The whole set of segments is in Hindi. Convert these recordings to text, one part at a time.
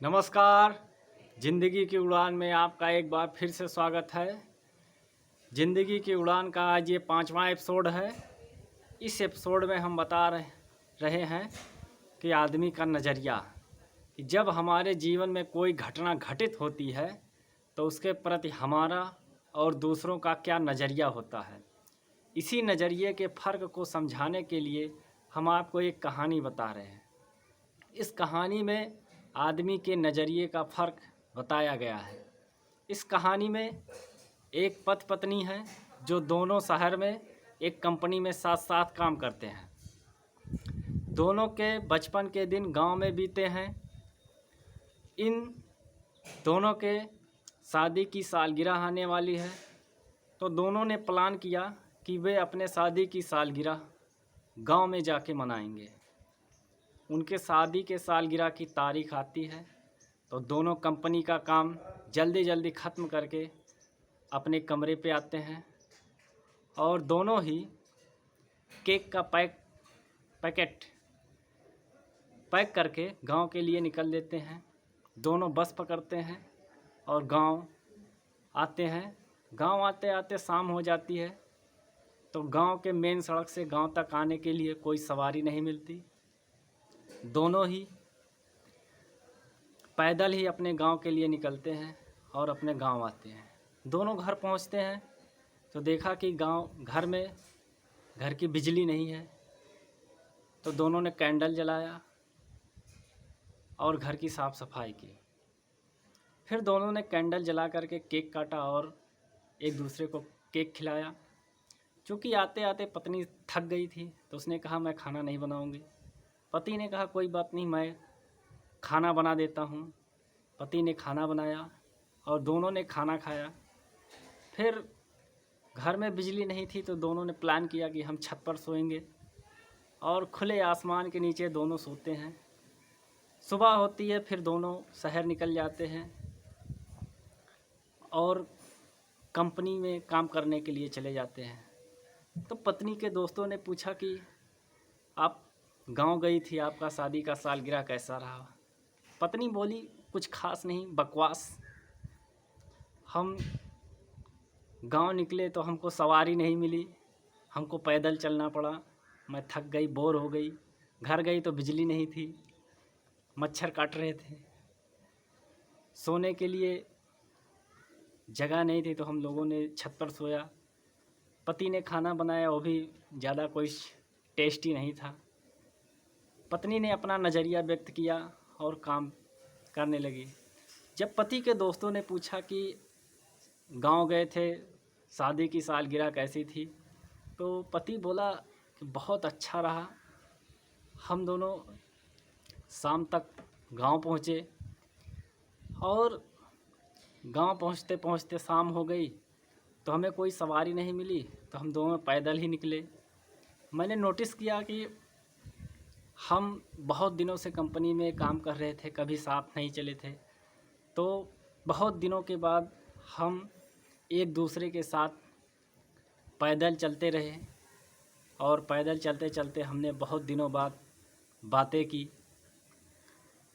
नमस्कार। ज़िंदगी की उड़ान में आपका एक बार फिर से स्वागत है। ज़िंदगी की उड़ान का आज ये 5वां एपिसोड है। इस एपिसोड में हम बता रहे हैं कि आदमी का नज़रिया, कि जब हमारे जीवन में कोई घटना घटित होती है तो उसके प्रति हमारा और दूसरों का क्या नज़रिया होता है। इसी नज़रिए के फ़र्क को समझाने के लिए हम आपको एक कहानी बता रहे हैं। इस कहानी में आदमी के नज़रिए का फ़र्क बताया गया है। इस कहानी में एक पति पत्नी है जो दोनों शहर में एक कंपनी में साथ साथ काम करते हैं। दोनों के बचपन के दिन गांव में बीते हैं। इन दोनों के शादी की सालगिरह आने वाली है, तो दोनों ने प्लान किया कि वे अपने शादी की सालगिरह गांव में जाके मनाएंगे। उनके शादी के सालगिरह की तारीख आती है तो दोनों कंपनी का काम जल्दी जल्दी ख़त्म करके अपने कमरे पे आते हैं और दोनों ही केक का पैकेट पैक करके गांव के लिए निकल देते हैं। दोनों बस पकड़ते हैं और गांव आते हैं। गांव आते आते शाम हो जाती है तो गांव के मेन सड़क से गांव तक आने के लिए कोई सवारी नहीं मिलती। दोनों ही पैदल ही अपने गांव के लिए निकलते हैं और अपने गांव आते हैं। दोनों घर पहुंचते हैं तो देखा कि घर की बिजली नहीं है, तो दोनों ने कैंडल जलाया और घर की साफ़ सफाई की। फिर दोनों ने कैंडल जला करके केक काटा और एक दूसरे को केक खिलाया। चूँकि आते आते पत्नी थक गई थी तो उसने कहा मैं खाना नहीं बनाऊंगी। पति ने कहा कोई बात नहीं, मैं खाना बना देता हूँ। पति ने खाना बनाया और दोनों ने खाना खाया। फिर घर में बिजली नहीं थी तो दोनों ने प्लान किया कि हम छत पर सोएंगे और खुले आसमान के नीचे दोनों सोते हैं। सुबह होती है, फिर दोनों शहर निकल जाते हैं और कंपनी में काम करने के लिए चले जाते हैं। तो पत्नी के दोस्तों ने पूछा कि आप गांव गई थी, आपका शादी का सालगिरह कैसा रहा? पत्नी बोली कुछ खास नहीं, बकवास। हम गांव निकले तो हमको सवारी नहीं मिली, हमको पैदल चलना पड़ा। मैं थक गई, बोर हो गई। घर गई तो बिजली नहीं थी, मच्छर काट रहे थे, सोने के लिए जगह नहीं थी, तो हम लोगों ने छत पर सोया। पति ने खाना बनाया, वो भी ज़्यादा कोई टेस्टी नहीं था। पत्नी ने अपना नज़रिया व्यक्त किया और काम करने लगी। जब पति के दोस्तों ने पूछा कि गांव गए थे, शादी की सालगिरह कैसी थी, तो पति बोला कि बहुत अच्छा रहा। हम दोनों शाम तक गांव पहुँचे और गांव पहुँचते पहुँचते शाम हो गई तो हमें कोई सवारी नहीं मिली, तो हम दोनों पैदल ही निकले। मैंने नोटिस किया कि हम बहुत दिनों से कंपनी में काम कर रहे थे, कभी साथ नहीं चले थे। तो बहुत दिनों के बाद हम एक दूसरे के साथ पैदल चलते रहे और पैदल चलते चलते हमने बहुत दिनों बाद बातें की।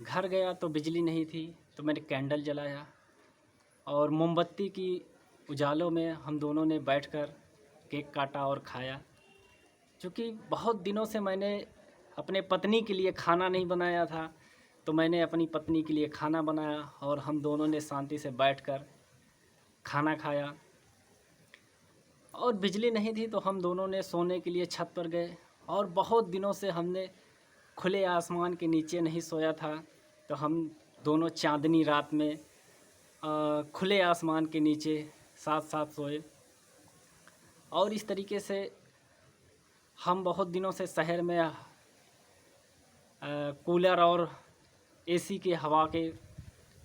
घर गया तो बिजली नहीं थी, तो मैंने कैंडल जलाया और मोमबत्ती की उजालों में हम दोनों ने बैठकर केक काटा और खाया। क्योंकि बहुत दिनों से मैंने अपने पत्नी के लिए खाना नहीं बनाया था, तो मैंने अपनी पत्नी के लिए खाना बनाया और हम दोनों ने शांति से बैठकर खाना खाया। और बिजली नहीं थी तो हम दोनों ने सोने के लिए छत पर गए और बहुत दिनों से हमने खुले आसमान के नीचे नहीं सोया था, तो हम दोनों चांदनी रात में खुले आसमान के नीचे साथ साथ सोए। और इस तरीके से हम बहुत दिनों से शहर में कूलर और एसी के हवा के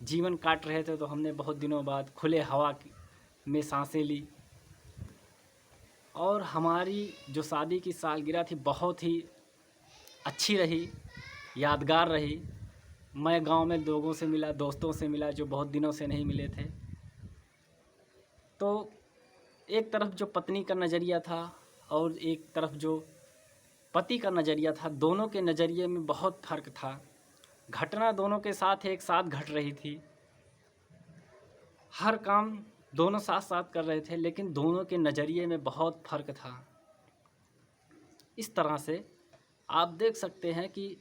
जीवन काट रहे थे, तो हमने बहुत दिनों बाद खुले हवा में सांसें ली। और हमारी जो शादी की सालगिरह थी बहुत ही अच्छी रही, यादगार रही। मैं गांव में लोगों से मिला, दोस्तों से मिला जो बहुत दिनों से नहीं मिले थे। तो एक तरफ जो पत्नी का नज़रिया था और एक तरफ जो पति का नज़रिया था, दोनों के नज़रिए में बहुत फ़र्क था। घटना दोनों के साथ एक साथ घट रही थी। हर काम दोनों साथ साथ कर रहे थे, लेकिन दोनों के नज़रिए में बहुत फ़र्क था। इस तरह से आप देख सकते हैं कि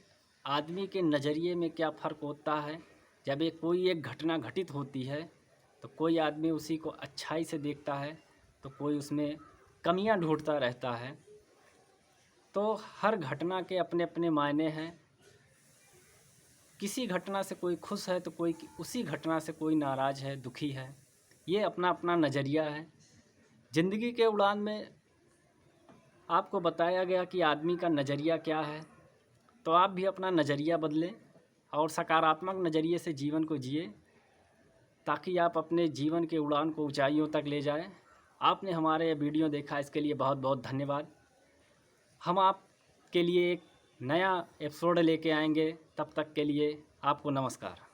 आदमी के नज़रिए में क्या फ़र्क होता है। जब कोई एक घटना घटित होती है तो कोई आदमी उसी को अच्छाई से देखता है, तो कोई उसमें कमियां ढूंढता रहता है। तो हर घटना के अपने अपने मायने हैं। किसी घटना से कोई खुश है तो कोई उसी घटना से कोई नाराज़ है, दुखी है। ये अपना अपना नज़रिया है। ज़िंदगी के उड़ान में आपको बताया गया कि आदमी का नज़रिया क्या है, तो आप भी अपना नज़रिया बदलें और सकारात्मक नज़रिए से जीवन को जिए, ताकि आप अपने जीवन के उड़ान को ऊंचाइयों तक ले जाएं। आपने हमारे वीडियो देखा, इसके लिए बहुत बहुत धन्यवाद। हम आपके लिए एक नया एपिसोड लेके आएंगे। तब तक के लिए आपको नमस्कार।